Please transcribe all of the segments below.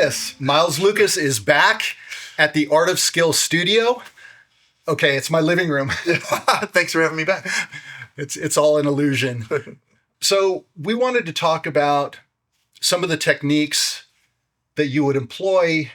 this. Miles Lucas is back at the Art of Skill studio. Okay, it's my living room. Thanks for having me back. It's all an illusion. So we wanted to talk about some of the techniques that you would employ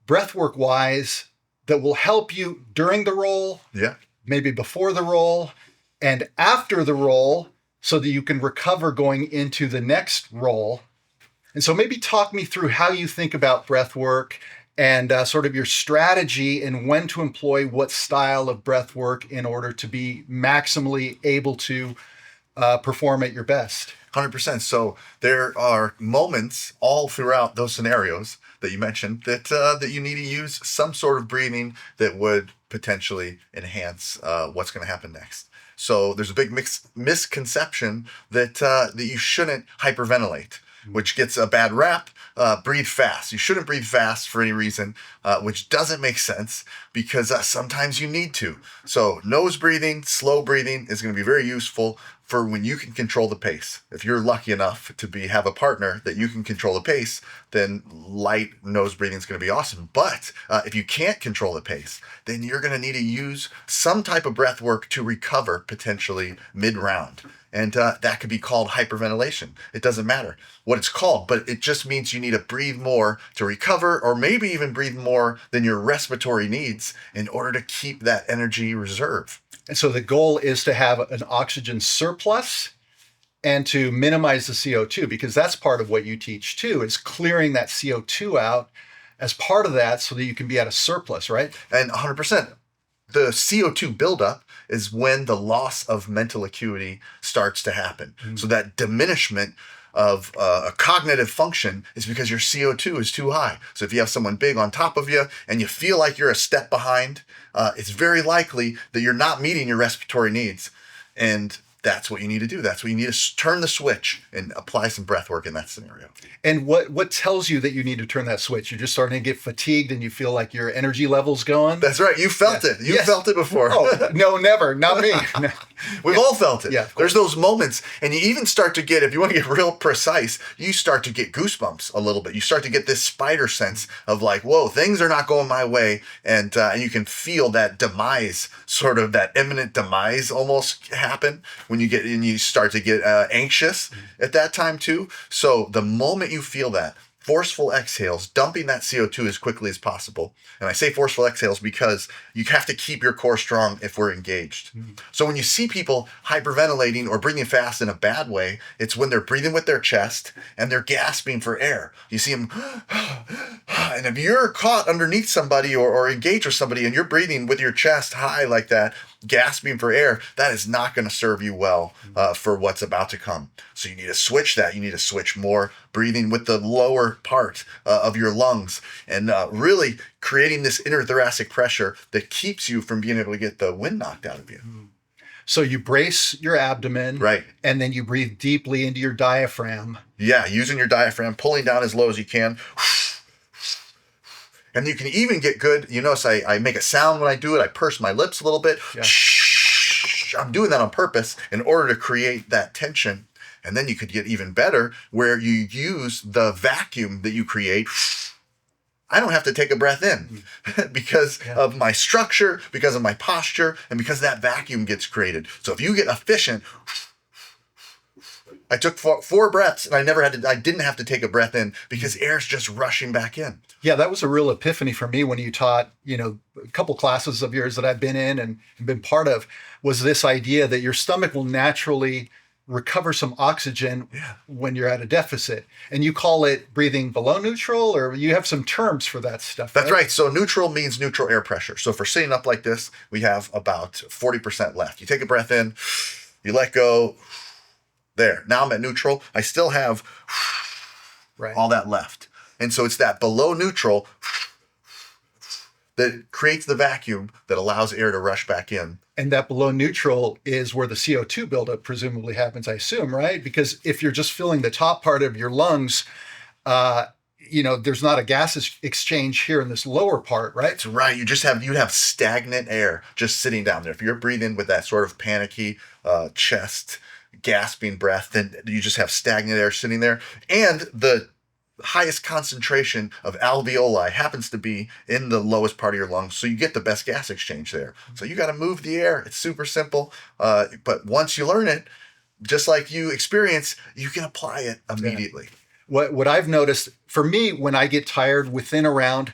breathwork wise that will help you during the roll, maybe before the roll, and after the roll, so that you can recover going into the next roll. And so maybe talk me through how you think about breath work and sort of your strategy and when to employ what style of breath work in order to be maximally able to perform at your best. 100%. So there are moments all throughout those scenarios that you mentioned that you need to use some sort of breathing that would potentially enhance what's going to happen next. So there's a big misconception that you shouldn't hyperventilate, which gets a bad rap. Breathe fast. You shouldn't breathe fast for any reason, which doesn't make sense because sometimes you need to. So nose breathing, slow breathing is going to be very useful for when you can control the pace. If you're lucky enough to have a partner that you can control the pace, then light nose breathing is going to be awesome. But if you can't control the pace, then you're going to need to use some type of breath work to recover potentially mid-round. And that could be called hyperventilation. It doesn't matter what it's called, but it just means you need to breathe more to recover, or maybe even breathe more than your respiratory needs in order to keep that energy reserve. And so the goal is to have an oxygen surplus and to minimize the CO2, because that's part of what you teach too, is clearing that CO2 out as part of that so that you can be at a surplus, right? And 100%. The CO2 buildup is when the loss of mental acuity starts to happen. So that diminishment of a cognitive function is because your CO2 is too high. So if you have someone big on top of you and you feel like you're a step behind, it's very likely that you're not meeting your respiratory needs. And that's what you need to do. That's what you need to turn the switch and apply some breath work in that scenario. And what tells you that you need to turn that switch? You're just starting to get fatigued and you feel like your energy level's going? That's right. You felt it. You felt it before. Oh, no, never. Not me. No. We've all felt it. Yeah, there's those moments, and you even start to get, if you want to get real precise, you start to get goosebumps a little bit. You start to get this spider sense of like, whoa, things are not going my way. And you can feel that demise, sort of that imminent demise almost happen when you get, and you start to get anxious at that time too. So the moment you feel that, forceful exhales, dumping that CO2 as quickly as possible. And I say forceful exhales because you have to keep your core strong if we're engaged. So when you see people hyperventilating or breathing fast in a bad way, it's when they're breathing with their chest and they're gasping for air. You see them, and if you're caught underneath somebody or engaged with somebody and you're breathing with your chest high like that, gasping for air, that is not going to serve you well for what's about to come. So you need to switch that. You need to switch more breathing with the lower part of your lungs and really creating this interthoracic pressure that keeps you from being able to get the wind knocked out of you. So you brace your abdomen, right, and then you breathe deeply into your diaphragm. Yeah, using your diaphragm, pulling down as low as you can. And you can even get good. You notice I make a sound when I do it. I purse my lips a little bit. Yeah. I'm doing that on purpose in order to create that tension. And then you could get even better where you use the vacuum that you create. I don't have to take a breath in because of my structure, because of my posture, and because that vacuum gets created. So if you get efficient, I took four breaths and I didn't have to take a breath in because air's just rushing back in. Yeah, that was a real epiphany for me when you taught, a couple classes of yours that I've been in and been part of, was this idea that your stomach will naturally recover some oxygen when you're at a deficit. And you call it breathing below neutral, or you have some terms for that stuff. That's right. So neutral means neutral air pressure. So for sitting up like this, we have about 40% left. You take a breath in, you let go. There. Now I'm at neutral. I still have all that left. And so it's that below neutral that creates the vacuum that allows air to rush back in. And that below neutral is where the CO2 buildup presumably happens, I assume, right? Because if you're just filling the top part of your lungs, there's not a gas exchange here in this lower part, right? That's right. You'd have stagnant air just sitting down there. If you're breathing with that sort of panicky chest, gasping breath, then you just have stagnant air sitting there. And the highest concentration of alveoli happens to be in the lowest part of your lungs, so you get the best gas exchange there. So you got to move the air. It's super simple, but once you learn it, just like you experience, you can apply it immediately. What I've noticed for me when I get tired within a round,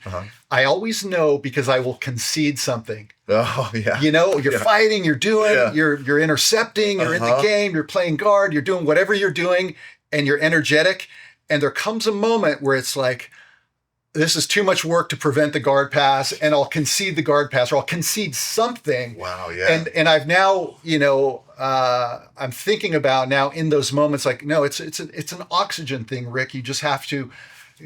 I always know because I will concede something. Oh yeah. You're fighting, you're doing, you're intercepting, you're in the game, you're playing guard, you're doing whatever you're doing, and you're energetic. And there comes a moment where it's like, this is too much work to prevent the guard pass, and I'll concede the guard pass, or I'll concede something. Wow, yeah. And I've now, I'm thinking about now in those moments, like, no, it's an oxygen thing, Rick. You just have to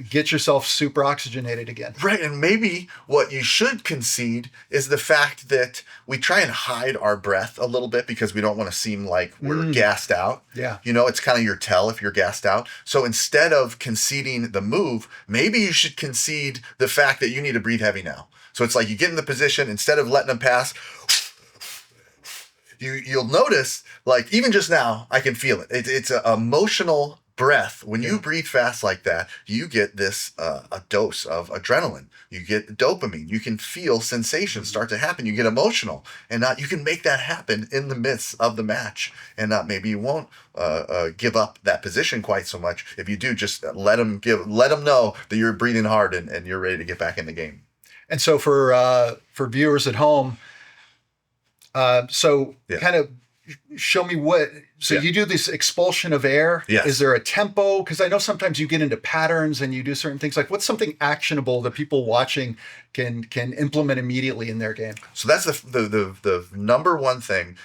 get yourself super oxygenated again. Right, and maybe what you should concede is the fact that we try and hide our breath a little bit because we don't want to seem like we're gassed out. Yeah. It's kind of your tell if you're gassed out. So instead of conceding the move, maybe you should concede the fact that you need to breathe heavy now. So it's like you get in the position, instead of letting them pass, you'll notice, like even just now, I can feel it. It's an emotional breath. When you breathe fast like that, you get this a dose of adrenaline. You get dopamine. You can feel sensations start to happen. You get emotional, and you can make that happen in the midst of the match. And maybe you won't give up that position quite so much. If you do, just let them know that you're breathing hard and you're ready to get back in the game. And so for viewers at home, kind of show me you do this expulsion of air. Yes. Is there a tempo? Because I know sometimes you get into patterns and you do certain things. Like, what's something actionable that people watching can implement immediately in their game? So that's the number one thing.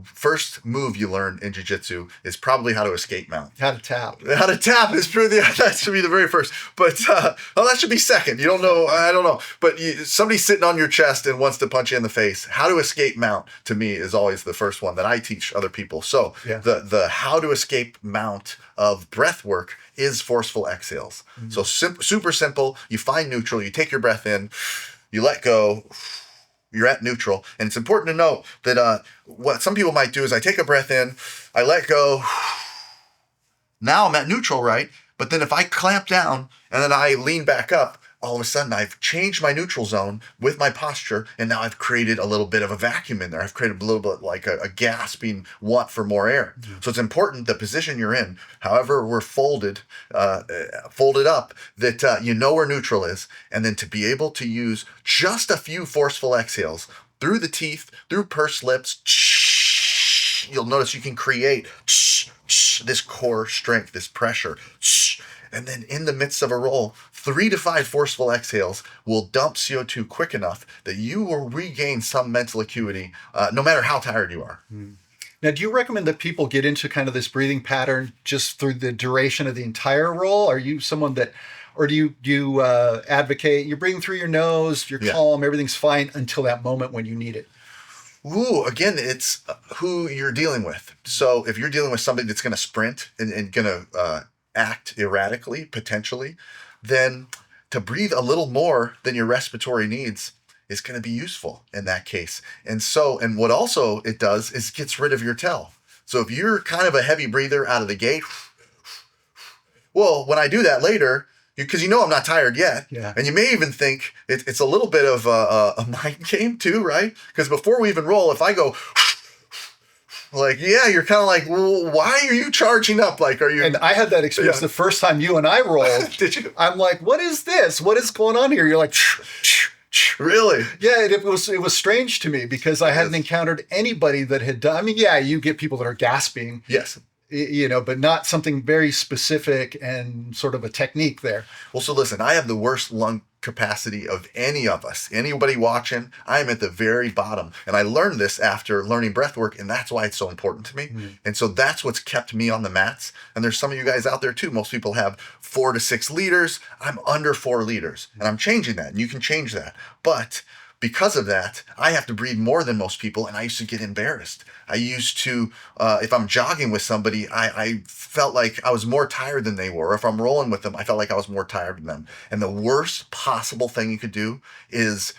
First move you learn in jiu-jitsu is probably how to escape mount. How to tap. How to tap is true. That should be the very first. But that should be second. You don't know. I don't know. But somebody's sitting on your chest and wants to punch you in the face. How to escape mount to me is always the first one that I teach other people. So the how to escape mount of breath work is forceful exhales. So super simple. You find neutral. You take your breath in. You let go. You're at neutral. And it's important to note that what some people might do is I take a breath in, I let go. Now I'm at neutral, right? But then if I clamp down and then I lean back up, all of a sudden I've changed my neutral zone with my posture, and now I've created a little bit of a vacuum in there. I've created a little bit like a gasping want for more air. So it's important the position you're in, however we're folded up, that you know where neutral is, and then to be able to use just a few forceful exhales through the teeth, through pursed lips. You'll notice you can create this core strength, this pressure. And then in the midst of a roll, 3 to 5 forceful exhales will dump CO2 quick enough that you will regain some mental acuity, no matter how tired you are. Now, do you recommend that people get into kind of this breathing pattern just through the duration of the entire roll? Are you someone that, or do you advocate, you're breathing through your nose, you're calm, everything's fine until that moment when you need it? Ooh, again, it's who you're dealing with. So if you're dealing with somebody that's going to sprint and going to act erratically, potentially, then to breathe a little more than your respiratory needs is going to be useful in that case. And what also it does is gets rid of your tell. So if you're kind of a heavy breather out of the gate, well, when I do that later, because I'm not tired yet, and you may even think it's a little bit of a mind game too, right? Because before we even roll, if I go you're kind of like, well, why are you charging up? Like, are you? And I had that experience the first time you and I rolled. Did you? I'm like, what is this? What is going on here? You're like, really? Yeah, it was strange to me because I hadn't encountered anybody that had done. I mean, you get people that are gasping. Yes. But not something very specific and sort of a technique there. Well, so listen, I have the worst lung capacity of any of us. Anybody watching, I'm at the very bottom. And I learned this after learning breath work, and that's why it's so important to me. And so that's what's kept me on the mats. And there's some of you guys out there too. Most people have 4 to 6 liters. I'm under 4 liters, and I'm changing that, and you can change that. But because of that, I have to breathe more than most people, and I used to get embarrassed. I used to, if I'm jogging with somebody, I felt like I was more tired than they were. If I'm rolling with them, I felt like I was more tired than them. And the worst possible thing you could do is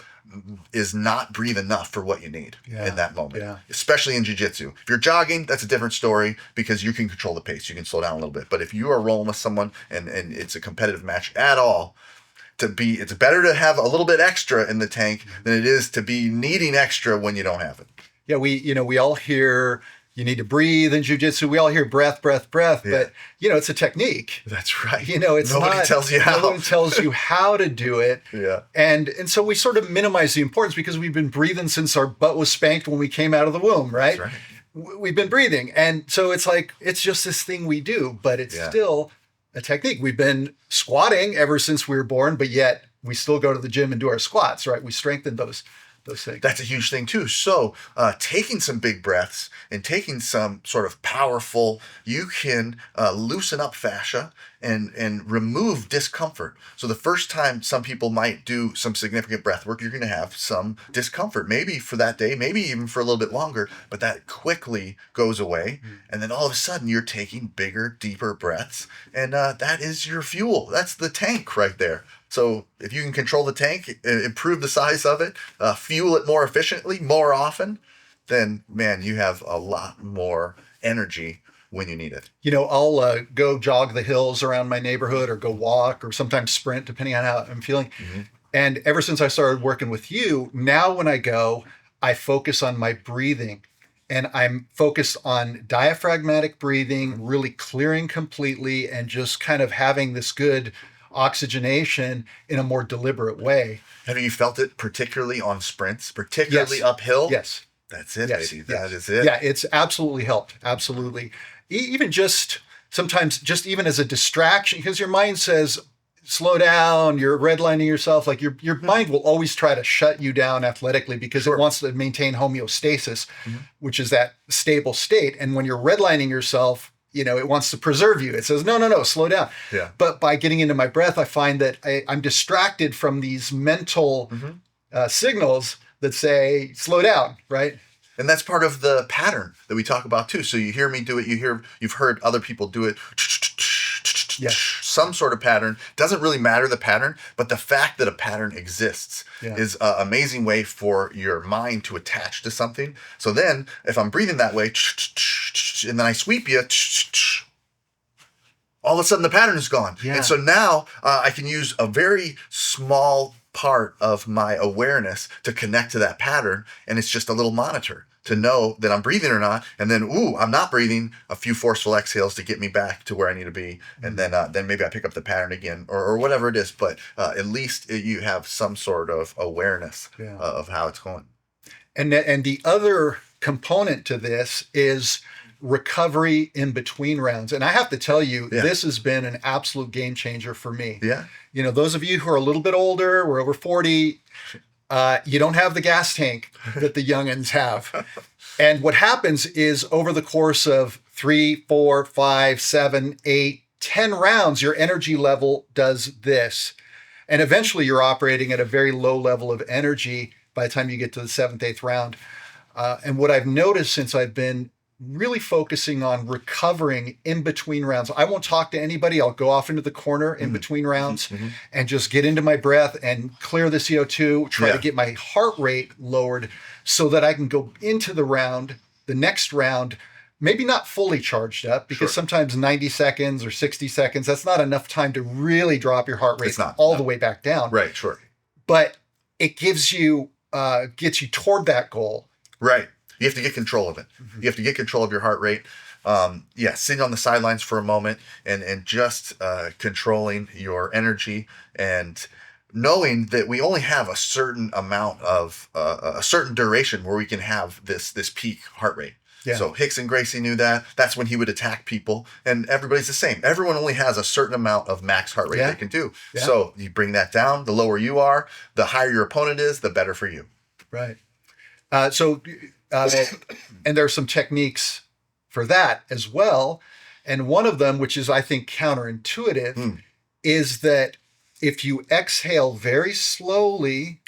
is not breathe enough for what you need in that moment, Yeah. especially in jiu-jitsu. If you're jogging, that's a different story because you can control the pace. You can slow down a little bit. But if you are rolling with someone and it's a competitive match at all, it's better to have a little bit extra in the tank than it is to be needing extra when you don't have it. Yeah, we all hear you need to breathe in jiu-jitsu. We all hear breath, but it's a technique. That's right. It's nobody tells you how. No one tells you how to do it. Yeah. And so we sort of minimize the importance because we've been breathing since our butt was spanked when we came out of the womb, right? That's right. We've been breathing. And so it's like, it's just this thing we do, but it's still a technique. We've been squatting ever since we were born, but yet we still go to the gym and do our squats, right? We strengthen those things. That's a huge thing too. So taking some big breaths and taking some sort of powerful, you can loosen up fascia and remove discomfort. So the first time some people might do some significant breath work, you're going to have some discomfort, maybe for that day, maybe even for a little bit longer, but that quickly goes away. And then all of a sudden you're taking bigger, deeper breaths. And that is your fuel. That's the tank right there. So if you can control the tank, improve the size of it, fuel it more efficiently, more often, then, man, you have a lot more energy when you need it. I'll go jog the hills around my neighborhood or go walk or sometimes sprint, depending on how I'm feeling. And ever since I started working with you, now when I go, I focus on my breathing. And I'm focused on diaphragmatic breathing, really clearing completely and just kind of having this good oxygenation in a more deliberate way. Have you felt it particularly on sprints, particularly uphill? Yes. That's it, yes. baby. Yes. That is it. Yeah, it's absolutely helped. Absolutely. Even just sometimes just even as a distraction, because your mind says, slow down, you're redlining yourself. Like your mind will always try to shut you down athletically because it wants to maintain homeostasis, which is that stable state. And when you're redlining yourself, it wants to preserve you. It says, no, slow down. Yeah. But by getting into my breath, I find that I'm distracted from these mental signals that say, slow down, right? And that's part of the pattern that we talk about too. So you hear me do it, you've heard other people do it. Some sort of pattern. Doesn't really matter the pattern, but the fact that a pattern exists is an amazing way for your mind to attach to something. So then if I'm breathing that way, and then I sweep you, all of a sudden the pattern is gone. Yeah. And so now I can use a very small part of my awareness to connect to that pattern. And it's just a little monitor to know that I'm breathing or not. And then, I'm not breathing, a few forceful exhales to get me back to where I need to be. And then maybe I pick up the pattern again or whatever it is. But at least you have some sort of awareness of how it's going. And the other component to this is recovery in between rounds. And I have to tell you, this has been an absolute game changer for me. Yeah. Those of you who are a little bit older, we're over 40, you don't have the gas tank that the youngins have. And what happens is over the course of 3, 4, 5, 7, 8, 10 rounds, your energy level does this. And eventually you're operating at a very low level of energy by the time you get to the 7th, 8th round. And what I've noticed since I've been really focusing on recovering in between rounds. I won't talk to anybody. I'll go off into the corner in between rounds and just get into my breath and clear the CO2, try to get my heart rate lowered so that I can go into the next round, maybe not fully charged up because sometimes 90 seconds or 60 seconds, that's not enough time to really drop your heart rate the way back down. Right, sure. But it gives you, gets you toward that goal. Right. You have to get control of it. You have to get control of your heart rate. Sitting on the sidelines for a moment and just controlling your energy and knowing that we only have a certain amount of a certain duration where we can have this peak heart rate. Yeah. So Hicks and Gracie knew that. That's when he would attack people. And everybody's the same. Everyone only has a certain amount of max heart rate they can do. Yeah. So you bring that down. The lower you are, the higher your opponent is, the better for you. Right. And there are some techniques for that as well. And one of them, which is, I think, counterintuitive, is that if you exhale very slowly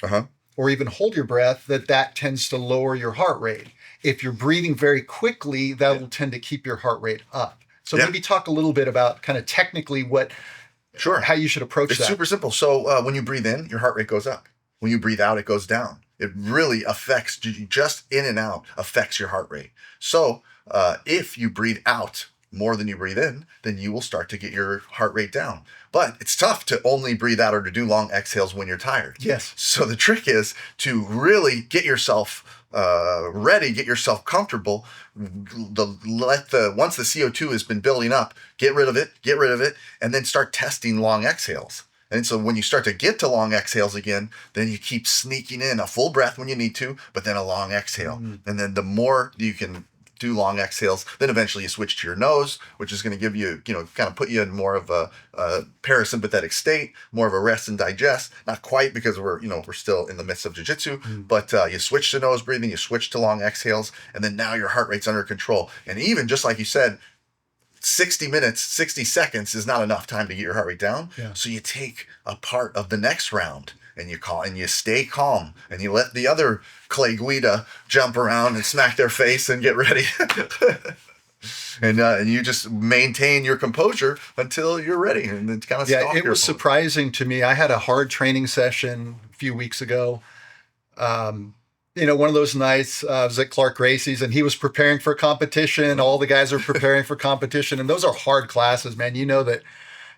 or even hold your breath, that tends to lower your heart rate. If you're breathing very quickly, that will tend to keep your heart rate up. So maybe talk a little bit about kind of technically how you should approach that. It's super simple. So when you breathe in, your heart rate goes up. When you breathe out, it goes down. It really affects, just in and out, affects your heart rate. So if you breathe out more than you breathe in, then you will start to get your heart rate down. But it's tough to only breathe out or to do long exhales when you're tired. Yes. So the trick is to really get yourself ready, get yourself comfortable. Once the CO2 has been building up, get rid of it, and then start testing long exhales. And so when you start to get to long exhales again, then you keep sneaking in a full breath when you need to, but then a long exhale. And then the more you can do long exhales, then eventually you switch to your nose, which is going to give you, kind of put you in more of a parasympathetic state, more of a rest and digest. Not quite, because we're still in the midst of jiu-jitsu, but you switch to nose breathing, you switch to long exhales, and then now your heart rate's under control. And even just like you said, 60 minutes, 60 seconds is not enough time to get your heart rate down. Yeah. So you take a part of the next round and you stay calm and you let the other Clay Guida jump around and smack their face and get ready. And you just maintain your composure until you're ready, and then kind of it was opponent. surprising to me. I had a hard training session a few weeks ago. One of those nights, I was at Clark Gracie's and he was preparing for competition. All the guys are preparing for competition. And those are hard classes, man. You know that,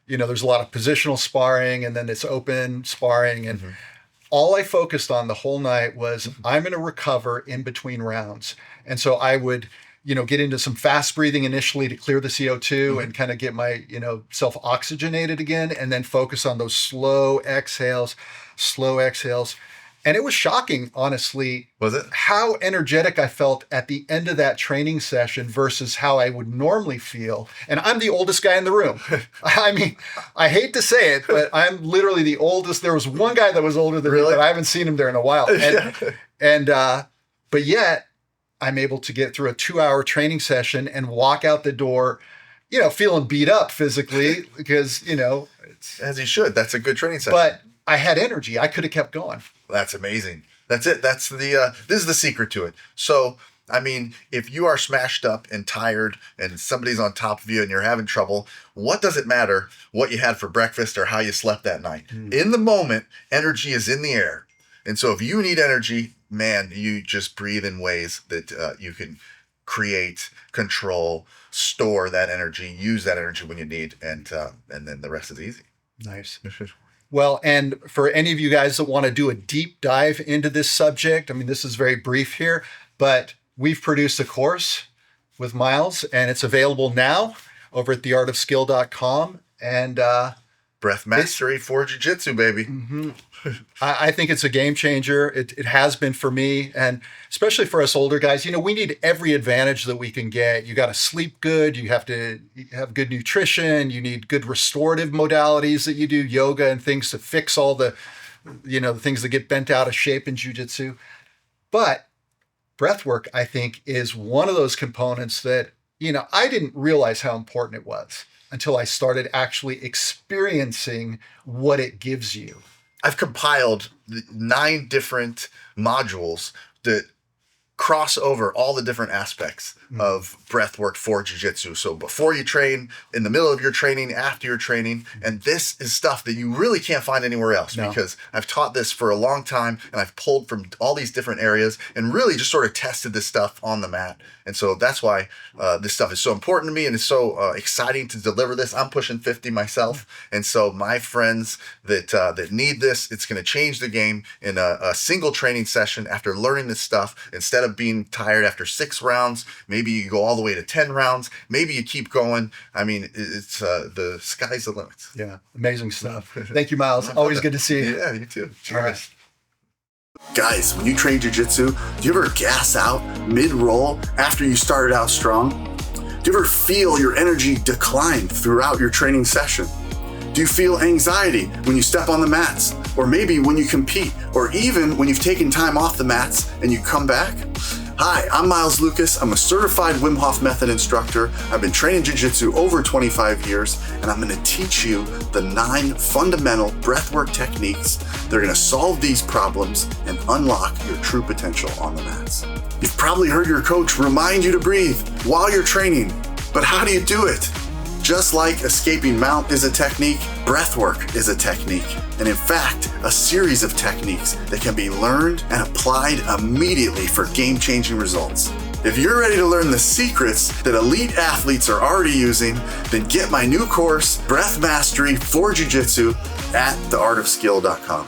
there's a lot of positional sparring and then it's open sparring. And all I focused on the whole night was I'm going to recover in between rounds. And so I would, get into some fast breathing initially to clear the CO2 and kind of get my, self oxygenated again, and then focus on those slow exhales. And it was shocking, honestly, Was it? how energetic I felt at the end of that training session versus how I would normally feel. And I'm the oldest guy in the room. I mean, I hate to say it, but I'm literally the oldest. There was one guy that was older than me, but I haven't seen him there in a while. But yet I'm able to get through a 2-hour training session and walk out the door, feeling beat up physically because, it's, As you should. That's a good training session. but I had energy. I could have kept going. That's amazing. That's it. That's this is the secret to it. So, I mean, if you are smashed up and tired and somebody's on top of you and you're having trouble, what does it matter what you had for breakfast or how you slept that night? In the moment, energy is in the air. And so if you need energy, man, you just breathe in ways that you can create, control, store that energy, use that energy when you need, and then the rest is easy. Nice. Well, and for any of you guys that want to do a deep dive into this subject, I mean, this is very brief here, but we've produced a course with Miles, and it's available now over at theartofskill.com. And Breath mastery for jiu-jitsu, baby. I think it's a game changer. It has been for me, and especially for us older guys. We need every advantage that we can get. You got to sleep good. You have to have good nutrition. You need good restorative modalities that you do, yoga and things to fix all the, the things that get bent out of shape in jiu-jitsu. But breath work, I think, is one of those components that, I didn't realize how important it was until I started actually experiencing what it gives you. I've compiled 9 different modules that cross over all the different aspects of breath work for jiu-jitsu. So before you train, in the middle of your training, after your training, and this is stuff that you really can't find anywhere else because I've taught this for a long time and I've pulled from all these different areas and really just sort of tested this stuff on the mat. And so that's why this stuff is so important to me and it's so exciting to deliver this. I'm pushing 50 myself. And so my friends that need this, it's going to change the game in a single training session after learning this stuff. Instead of being tired after 6 rounds, maybe you go all the way to 10 rounds. Maybe you keep going. I mean, it's the sky's the limit. Yeah, amazing stuff. Thank you, Miles. Always good to see you. Yeah, you too. All right. Guys, when you train jiu-jitsu, do you ever gas out mid-roll after you started out strong? Do you ever feel your energy decline throughout your training session? Do you feel anxiety when you step on the mats? Or maybe when you compete? Or even when you've taken time off the mats and you come back? Hi, I'm Miles Lucas. I'm a certified Wim Hof Method instructor. I've been training jiu-jitsu over 25 years, and I'm going to teach you the 9 fundamental breathwork techniques that are going to solve these problems and unlock your true potential on the mats. You've probably heard your coach remind you to breathe while you're training, but how do you do it? Just like escaping mount is a technique, breathwork is a technique. And in fact, a series of techniques that can be learned and applied immediately for game-changing results. If you're ready to learn the secrets that elite athletes are already using, then get my new course, Breath Mastery for Jiu-Jitsu, at theartofskill.com.